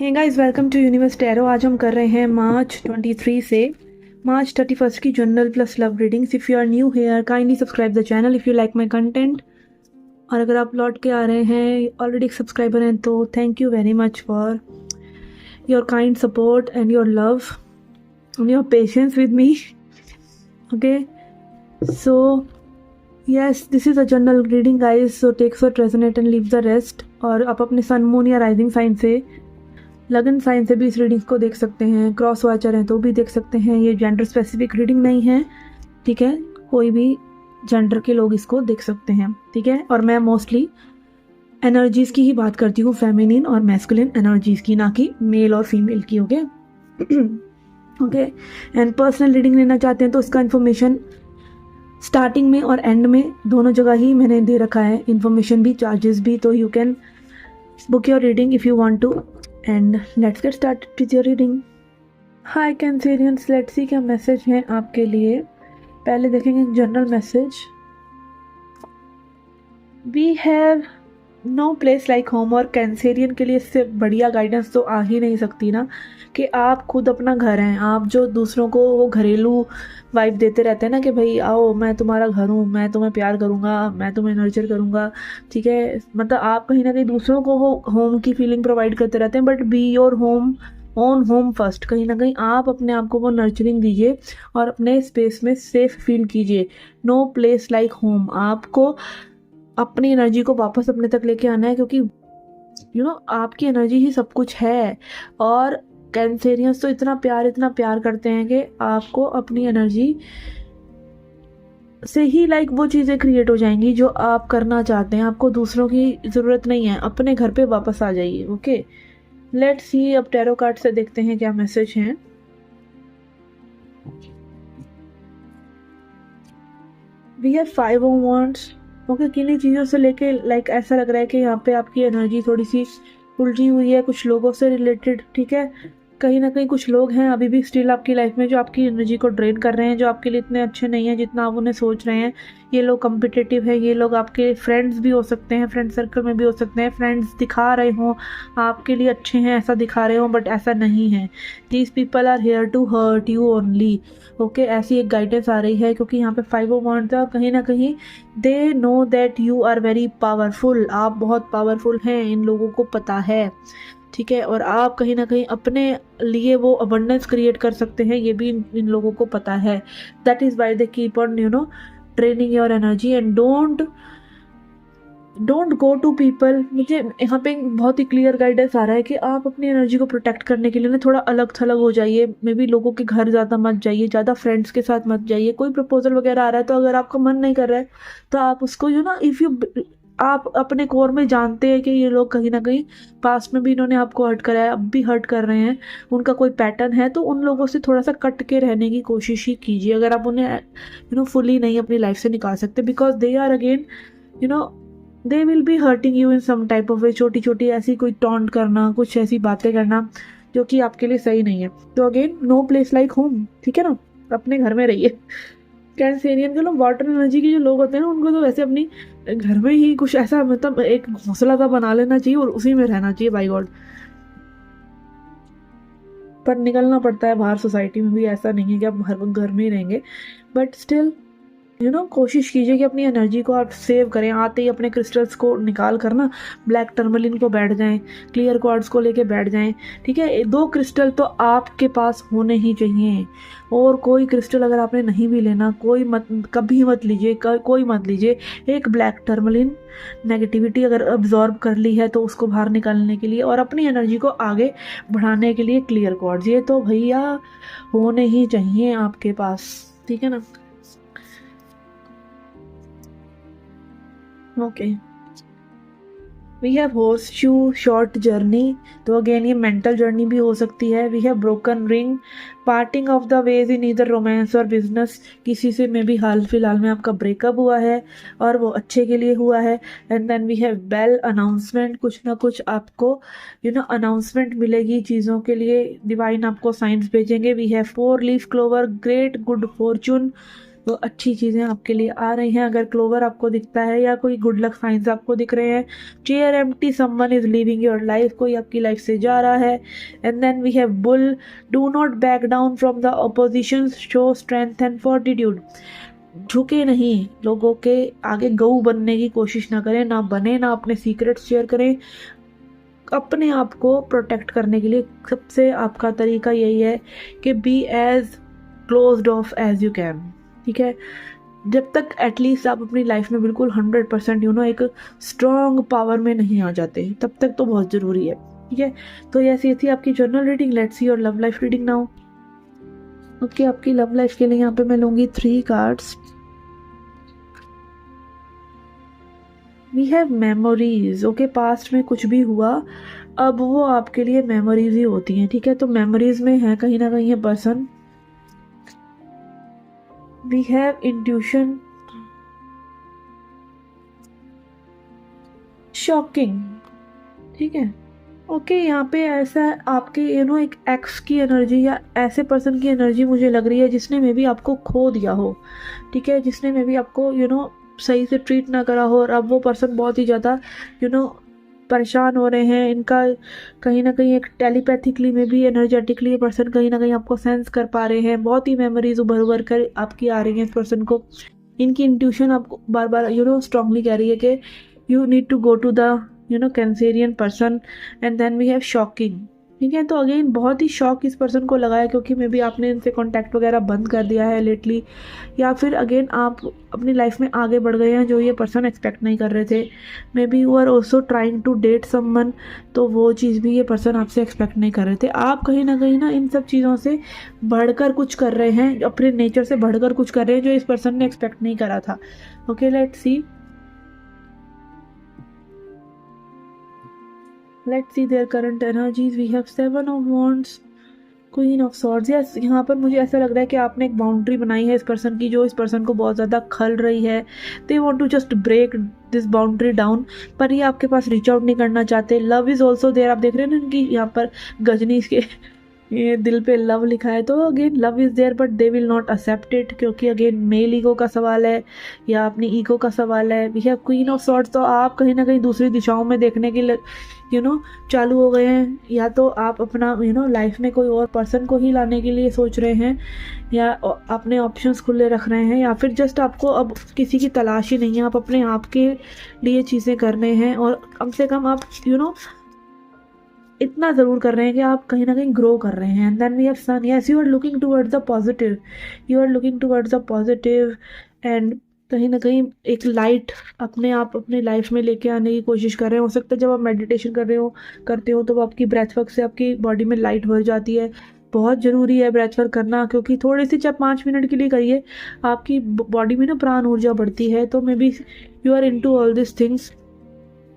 Hey guys, welcome to Universe Tarot. आज हम कर रहे हैं मार्च 23 से मार्च 31 की general plus love readings. If you are new here kindly subscribe the channel if you like my content. और अगर आप लौट के आ रहे हैं, ऑलरेडी एक सब्सक्राइबर हैं, तो thank you very much for your kind support and your love and your patience with me. Okay, so yes, this is a general reading guys, so takes what resonate and leave the rest. और आप अपने sun, moon या rising sign से, लगन sign से भी इस readings को देख सकते हैं। क्रॉस वाचर हैं तो भी देख सकते हैं। ये जेंडर स्पेसिफिक रीडिंग नहीं है, ठीक है। कोई भी जेंडर के लोग इसको देख सकते हैं, ठीक है। और मैं मोस्टली एनर्जीज की ही बात करती हूँ, फेमिनिन और मैस्कुलिन एनर्जीज की, ना कि मेल और फीमेल की। Okay okay. And personal reading लेना चाहते हैं तो इसका इन्फॉर्मेशन स्टार्टिंग में और एंड में दोनों जगह ही मैंने दे रखा है, इन्फॉर्मेशन भी, चार्जेस भी। तो you can book your reading if you want to, and let's get started with your reading. Hi Cancerians, let's see क्या मैसेज है आपके लिए। पहले देखेंगे general message. We have no place like home. और कैंसेरियन के लिए इससे बढ़िया गाइडेंस तो आ ही नहीं सकती ना, कि आप खुद अपना घर हैं। आप जो दूसरों को वो घरेलू वाइब देते रहते हैं ना, कि भाई आओ मैं तुम्हारा घर हूँ, मैं तुम्हें प्यार करूँगा, मैं तुम्हें नर्चर करूँगा, ठीक है। मतलब आप कहीं ना कहीं दूसरों को वो होम की फीलिंग प्रोवाइड करते रहते हैं, but be your home, own home first. कहीं ना कहीं आप अपने आप को वो नर्चरिंग दीजिए और अपने स्पेस में सेफ फील कीजिए। No place like home. आपको अपनी एनर्जी को वापस अपने तक लेके आना है, क्योंकि आपकी एनर्जी ही सब कुछ है। और कैंसेरियंस तो इतना प्यार करते हैं कि आपको अपनी एनर्जी से ही वो चीज़ें क्रिएट हो जाएंगी जो आप करना चाहते हैं। आपको दूसरों की ज़रूरत नहीं है, अपने घर पे वापस आ जाइए। Okay, let's see. अब टैरो कार्ड से देखते हैं क्या मैसेज है। We have 5 of wands. Okay, किन्हीं चीज़ों से लेके ऐसा लग रहा है कि यहाँ पे आपकी एनर्जी थोड़ी सी उलझी हुई है, कुछ लोगों से रिलेटेड, ठीक है। कहीं ना कहीं कुछ लोग हैं अभी भी स्टिल आपकी लाइफ में जो आपकी एनर्जी को ड्रेन कर रहे हैं, जो आपके लिए इतने अच्छे नहीं हैं जितना आप उन्हें सोच रहे हैं। ये लोग कम्पिटिटिव है, ये लोग आपके फ्रेंड्स भी हो सकते हैं, फ्रेंड सर्कल में भी हो सकते हैं। फ्रेंड्स दिखा रहे हों आपके लिए अच्छे हैं, ऐसा दिखा रहे हों, बट ऐसा नहीं है। These people are here to hurt you only. Okay, ऐसी एक गाइडेंस आ रही है, क्योंकि यहाँ पे 5 ऑफ वांड्स है और कहीं ना कहीं they know that you are very powerful. आप बहुत पावरफुल हैं, इन लोगों को पता है, ठीक है। और आप कहीं ना कहीं अपने लिए वो अबंडेंस क्रिएट कर सकते हैं, ये भी इन लोगों को पता है। That is why they keep on training your energy and don't go to people. मुझे यहाँ पे बहुत ही क्लियर गाइडेंस आ रहा है कि आप अपनी एनर्जी को प्रोटेक्ट करने के लिए ना थोड़ा अलग थलग हो जाइए। मे बी लोगों के घर ज़्यादा मत जाइए, ज़्यादा फ्रेंड्स के साथ मत जाइए। कोई प्रपोजल वगैरह आ रहा है तो अगर आपका मन नहीं कर रहा है तो आप उसको इफ़ यू, आप अपने कोर में जानते हैं कि ये लोग कहीं ना कहीं पास्ट में भी इन्होंने आपको हर्ट करा है, अब भी हर्ट कर रहे हैं, उनका कोई पैटर्न है, तो उन लोगों से थोड़ा सा कट के रहने की कोशिश ही कीजिए। अगर आप उन्हें फुली नहीं अपनी लाइफ से निकाल सकते, because they are again they will be hurting you in some type of way. छोटी छोटी ऐसी कोई टॉन्ट करना, कुछ ऐसी बातें करना जो कि आपके लिए सही नहीं है। तो again, no place like home, ठीक है ना, अपने घर में रहिए। कैंसेरियन के लोग, वाटर एनर्जी के जो लोग होते हैं ना, उनको तो वैसे अपनी घर में ही कुछ ऐसा एक घोंसला सा बना लेना चाहिए और उसी में रहना चाहिए, बाय गॉड। पर निकलना पड़ता है बाहर, सोसाइटी में भी ऐसा नहीं है कि आप हर वक्त घर में ही रहेंगे, बट स्टिल कोशिश कीजिए कि अपनी एनर्जी को आप सेव करें। आते ही अपने क्रिस्टल्स को निकाल कर ना ब्लैक टर्मलिन को बैठ जाएं, क्लियर क्वार्ट्ज को लेके बैठ जाएं, ठीक है। 2 क्रिस्टल तो आपके पास होने ही चाहिए। और कोई क्रिस्टल अगर आपने नहीं भी लेना, कभी मत लीजिए, कोई मत लीजिए। एक ब्लैक टर्मलिन, नेगेटिविटी अगर अब्जॉर्ब कर ली है तो उसको बाहर निकालने के लिए और अपनी एनर्जी को आगे बढ़ाने के लिए क्लियर क्वार्ट्ज, ये तो भैया होने ही चाहिए आपके पास, ठीक है ना। Okay, we have horseshoe, short journey, तो अगेन ये मेंटल जर्नी भी हो सकती है। We have broken ring, parting of the ways in either romance और बिजनेस। किसी से में भी हाल फिलहाल में आपका ब्रेकअप हुआ है और वो अच्छे के लिए हुआ है। And then we have bell, announcement. कुछ ना कुछ आपको अनाउंसमेंट मिलेगी चीज़ों के लिए, डिवाइन आपको साइंस भेजेंगे। We have 4 leaf clover, great good fortune, वो अच्छी चीज़ें आपके लिए आ रही हैं। अगर क्लोवर आपको दिखता है या कोई गुड लक साइंस आपको दिख रहे हैं, chair empty, someone is living your life, कोई आपकी लाइफ से जा रहा है। And then we have bull, do not back down from the opposition, show strength and fortitude. झुके नहीं, लोगों के आगे गऊ बनने की कोशिश ना करें, ना बने, ना अपने सीक्रेट्स शेयर करें। अपने आप को प्रोटेक्ट करने के लिए सबसे आपका तरीका यही है कि be as closed off as you can. ठीक है, जब तक एटलीस्ट आप अपनी लाइफ में बिल्कुल 100% एक स्ट्रॉन्ग पावर में नहीं आ जाते, तब तक तो बहुत ज़रूरी है। ठीक है, तो ये थी आपकी general reading. Let's see your love life reading now. Okay, आपकी लव लाइफ के लिए यहाँ पे मैं लूँगी 3 cards. We have memories. Okay, past में कुछ भी हुआ, अब वो आपके लिए मेमोरीज ही होती हैं। ठीक है, तो मेमोरीज में है कहीं ना कहीं ये person. We have intuition, shocking. ठीक है, ओके, यहाँ पे ऐसा आपके एक एक्स की एनर्जी या ऐसे पर्सन की एनर्जी मुझे लग रही है जिसने मे भी आपको खो दिया हो। ठीक है, जिसने मे भी आपको सही से ट्रीट ना करा हो, और अब वो पर्सन बहुत ही ज़्यादा परेशान हो रहे हैं। इनका कहीं ना कहीं एक टेलीपैथिकली में भी, एनर्जेटिकली ये पर्सन कहीं ना कहीं आपको सेंस कर पा रहे हैं। बहुत ही मेमोरीज उभर उभर कर आपकी आ रही हैं इस पर्सन को। इनकी इंट्यूशन आपको बार बार स्ट्रांगली कह रही है कि you need to go to the Cancerian person. And then we have shocking. ठीक है, तो अगेन बहुत ही शॉक इस पर्सन को लगा है, क्योंकि मे बी आपने इनसे कांटेक्ट वगैरह बंद कर दिया है लेटली, या फिर अगेन आप अपनी लाइफ में आगे बढ़ गए हैं जो ये पर्सन एक्सपेक्ट नहीं कर रहे थे। Maybe you are also trying to date someone, तो वो चीज़ भी ये पर्सन आपसे एक्सपेक्ट नहीं कर रहे थे। आप कहीं ना इन सब चीज़ों से बढ़कर कुछ कर रहे हैं, अपने नेचर से बढ़कर कुछ कर रहे हैं जो इस पर्सन ने एक्सपेक्ट नहीं करा था। Okay, let's C their current energies. We have 7 of wands, queen of swords. Yes, यहाँ पर मुझे ऐसा लग रहा है कि आपने एक बाउंड्री बनाई है इस पर्सन की, जो इस पर्सन को बहुत ज़्यादा खल रही है। They want to just break this boundary down, पर ये आपके पास रीच आउट नहीं करना चाहते। Love is also there. आप देख रहे हैं ना इनकी यहाँ पर गजनी के ये दिल पे लव लिखा है, तो again love is there but they will not accept it, क्योंकि अगेन मेल ईगो का सवाल है या अपनी ईगो का सवाल है। We have queen of swords. तो आप कहीं ना कहीं दूसरी दिशाओं में देखने के लिए चालू हो गए हैं, या तो आप अपना लाइफ में कोई और पर्सन को ही लाने के लिए सोच रहे हैं, या अपने ऑप्शंस खुले रख रहे हैं, या फिर जस्ट आपको अब किसी की तलाश ही नहीं है, आप अपने आप के लिए चीज़ें कर रहे हैं, और कम से कम आप इतना ज़रूर कर रहे हैं कि आप कहीं ना कहीं ग्रो कर रहे हैं। And then we have sun. Yes, you are looking towards the positive, you are looking towards the positive, and कहीं ना कहीं एक लाइट अपने आप अपने लाइफ में लेके आने की कोशिश कर रहे हैं। हो सकता है जब आप मेडिटेशन करते हो तो आपकी ब्रेथ वर्क से आपकी बॉडी में लाइट भर जाती है। बहुत ज़रूरी है ब्रेथ वर्क करना, क्योंकि थोड़ी सी जब 5 मिनट के लिए करिए, आपकी बॉडी में प्राण ऊर्जा बढ़ती है। तो maybe you are into all this things.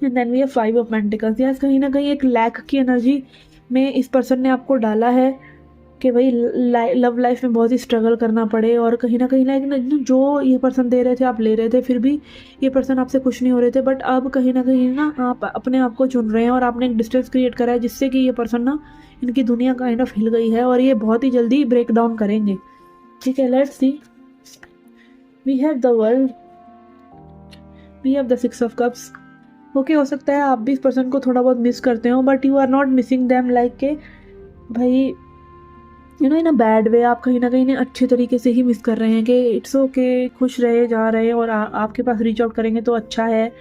And then we have 5 of pentacles. Yes, कहीं ना कहीं एक लैक की एनर्जी में इस पर्सन ने आपको डाला है कि भाई लव लाइफ में बहुत ही स्ट्रगल करना पड़े, और कहीं ना कहीं लाइक जो ये पर्सन दे रहे थे आप ले रहे थे, फिर भी ये पर्सन आपसे खुश नहीं हो रहे थे। बट अब कहीं ना आप अपने आप को चुन रहे हैं, और आपने एक डिस्टेंस क्रिएट करा है जिससे कि ये पर्सन इनकी दुनिया काइंड ऑफ हिल गई है, और ये बहुत ही जल्दी ब्रेक डाउन करेंगे। ठीक है, let's see. We have the world, we have the 6 of cups. Okay, हो सकता है आप भी इस पर्सन को थोड़ा बहुत मिस करते हो, but you are not missing them like के भाई इन अ बैड वे। आप कहीं ना कहीं अच्छे तरीके से ही मिस कर रहे हैं कि इट्स ओके, खुश रहे जा रहे हैं, और आपके पास रीच आउट करेंगे तो अच्छा है।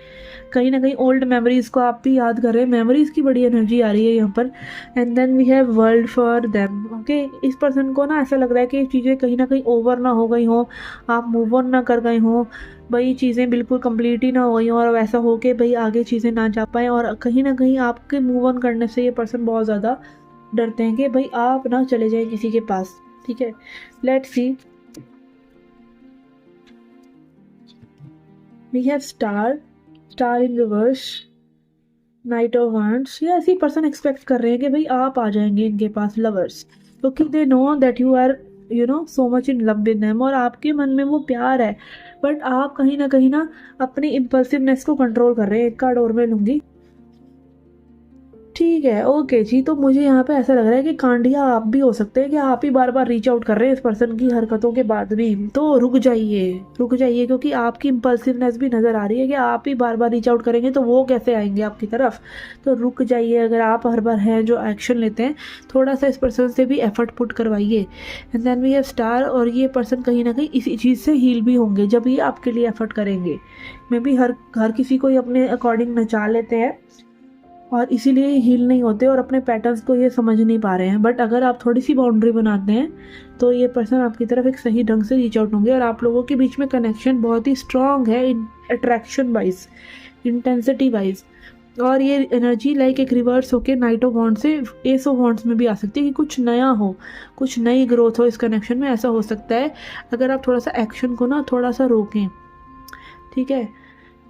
कहीं ना कहीं ओल्ड मेमोरीज को आप भी याद कर रहे हैं, मेमोरीज की बड़ी एनर्जी आ रही है यहाँ पर। And then we have world for them. Okay, इस पर्सन को ऐसा लग रहा है कि चीज़ें कहीं ना कहीं ओवर ना हो गई हों, आप मूव ऑन ना कर गए हों, भाई चीज़ें बिल्कुल कंप्लीट ही ना हो गई हों, और वैसा हो के भाई आगे चीज़ें ना जा पाएँ। और कहीं ना कहीं आपके मूव ऑन करने से ये पर्सन बहुत ज़्यादा डरते हैं कि भाई आप ना चले जाए किसी के पास। ठीक है, let's see. We have star in reverse, knight of wands. ये ऐसी पर्सन एक्सपेक्ट कर रहे हैं कि भाई आप आ जाएंगे इनके पास, लवर्स, क्योंकि they know that you are so much in love with them, और आपके मन में वो प्यार है। बट आप कहीं ना अपनी इम्पल्सिवनेस को कंट्रोल कर रहे हैं। एक कार्ड और मैं लूँगी। ठीक है, ओके जी। तो मुझे यहाँ पे ऐसा लग रहा है कि कांडिया आप भी हो सकते हैं कि आप ही बार बार रीच आउट कर रहे हैं इस पर्सन की हरकतों के बाद भी। तो रुक जाइए, रुक जाइए, क्योंकि आपकी इम्पल्सिवनेस भी नज़र आ रही है कि आप ही बार बार रीच आउट करेंगे तो वो कैसे आएंगे आपकी तरफ। तो रुक जाइए, अगर आप हर बार हैं जो एक्शन लेते हैं, थोड़ा सा इस पर्सन से भी एफर्ट पुट करवाइए। And then we have star, और ये पर्सन कहीं ना कहीं इसी चीज़ से हील भी होंगे जब ये आपके लिए एफर्ट करेंगे। मे बी हर किसी को ये अपने अकॉर्डिंग नचा लेते हैं और इसीलिए हील नहीं होते और अपने पैटर्न्स को ये समझ नहीं पा रहे हैं। बट अगर आप थोड़ी सी बाउंड्री बनाते हैं तो ये पर्सन आपकी तरफ एक सही ढंग से रीच आउट होंगे और आप लोगों के बीच में कनेक्शन बहुत ही स्ट्रांग है, अट्रैक्शन वाइज, इंटेंसिटी वाइज। और ये एनर्जी लाइक एक रिवर्स होके नाइट ऑफ वॉन्ड्स से एस ऑफ वॉन्ड्स में भी आ सकती है कि कुछ नया हो, कुछ नई ग्रोथ हो इस कनेक्शन में। ऐसा हो सकता है अगर आप थोड़ा सा एक्शन को ना थोड़ा सा रोकें, ठीक है,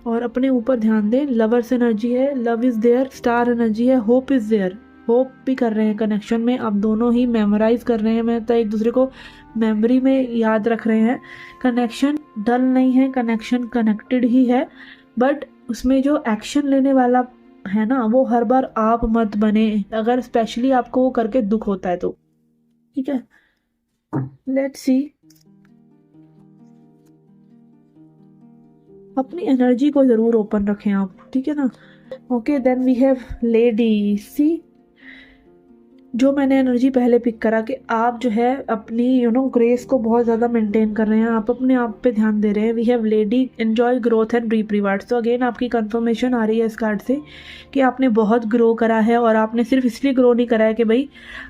और अपने ऊपर ध्यान दें। लवर्स एनर्जी है, love is there, star energy है, होप इज़ देयर। होप भी कर रहे हैं कनेक्शन में, आप दोनों ही मेमोराइज कर रहे हैं, मैं तो एक दूसरे को मेमोरी में याद रख रहे हैं। कनेक्शन डल नहीं है, कनेक्शन कनेक्टेड ही है, बट उसमें जो एक्शन लेने वाला है ना, वो हर बार आप मत बने, अगर स्पेशली आपको वो करके दुख होता है तो। ठीक है, लेट्स सी। अपनी एनर्जी को ज़रूर ओपन रखें आप, ठीक है ना। Okay, then we have lady सी। जो मैंने एनर्जी पहले पिक करा कि आप जो है अपनी ग्रेस को बहुत ज़्यादा मेंटेन कर रहे हैं, आप अपने आप पे ध्यान दे रहे हैं। We have lady, enjoy growth and reap rewards. तो अगेन आपकी कंफर्मेशन आ रही है इस कार्ड से कि आपने बहुत ग्रो करा है और आपने सिर्फ इसलिए ग्रो नहीं करा है कि भाई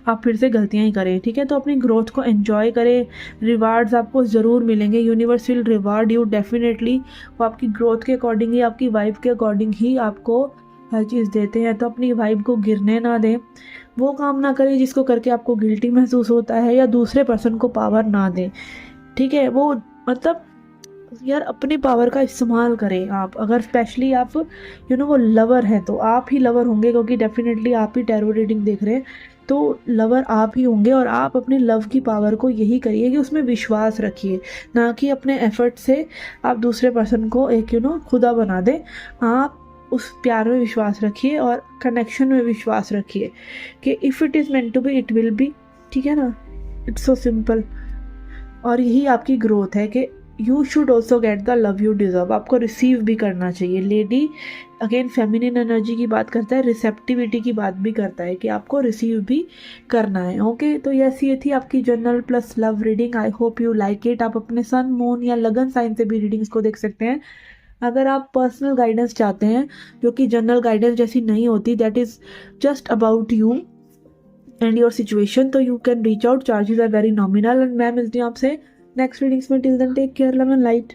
आप फिर से गलतियाँ ही करें, ठीक है। तो अपनी ग्रोथ को एन्जॉय करें, रिवार्ड्स आपको ज़रूर मिलेंगे, universe will reward you definitely. वो आपकी ग्रोथ के अकॉर्डिंग ही, आपकी वाइब के अकॉर्डिंग ही आपको हर चीज़ देते हैं। तो अपनी वाइब को गिरने ना दें, वो काम ना करें जिसको करके आपको गिल्टी महसूस होता है, या दूसरे पर्सन को पावर ना दें, ठीक है। वो मतलब यार अपनी पावर का इस्तेमाल करें आप। अगर स्पेशली आप वो लवर है तो आप ही लवर होंगे, क्योंकि डेफिनेटली आप ही टैरो रीडिंग देख रहे हैं तो लवर आप ही होंगे। और आप अपने लव की पावर को यही करिए कि उसमें विश्वास रखिए, ना कि अपने एफर्ट से आप दूसरे पर्सन को एक खुदा बना दें। आप उस प्यार में विश्वास रखिए और कनेक्शन में विश्वास रखिए कि if it is meant to be it will be, ठीक है ना। It's so simple. और यही आपकी ग्रोथ है कि you should also get the love you deserve. आपको रिसीव भी करना चाहिए। लेडी अगेन फेमिनिन एनर्जी की बात करता है, रिसेप्टिविटी की बात भी करता है कि आपको रिसीव भी करना है। ओके, तो यस, ये थी आपकी general plus love reading. I hope you like it. आप अपने सन, मून या लगन साइन से भी रीडिंग्स को देख सकते हैं। अगर आप पर्सनल गाइडेंस चाहते हैं जो कि जनरल गाइडेंस जैसी नहीं होती, that is just about you and your situation, तो you can reach out. Charges are very nominal. And मैं मिलती हूँ आपसे नेक्स्ट रीडिंग्स में। Till then take care, love and light.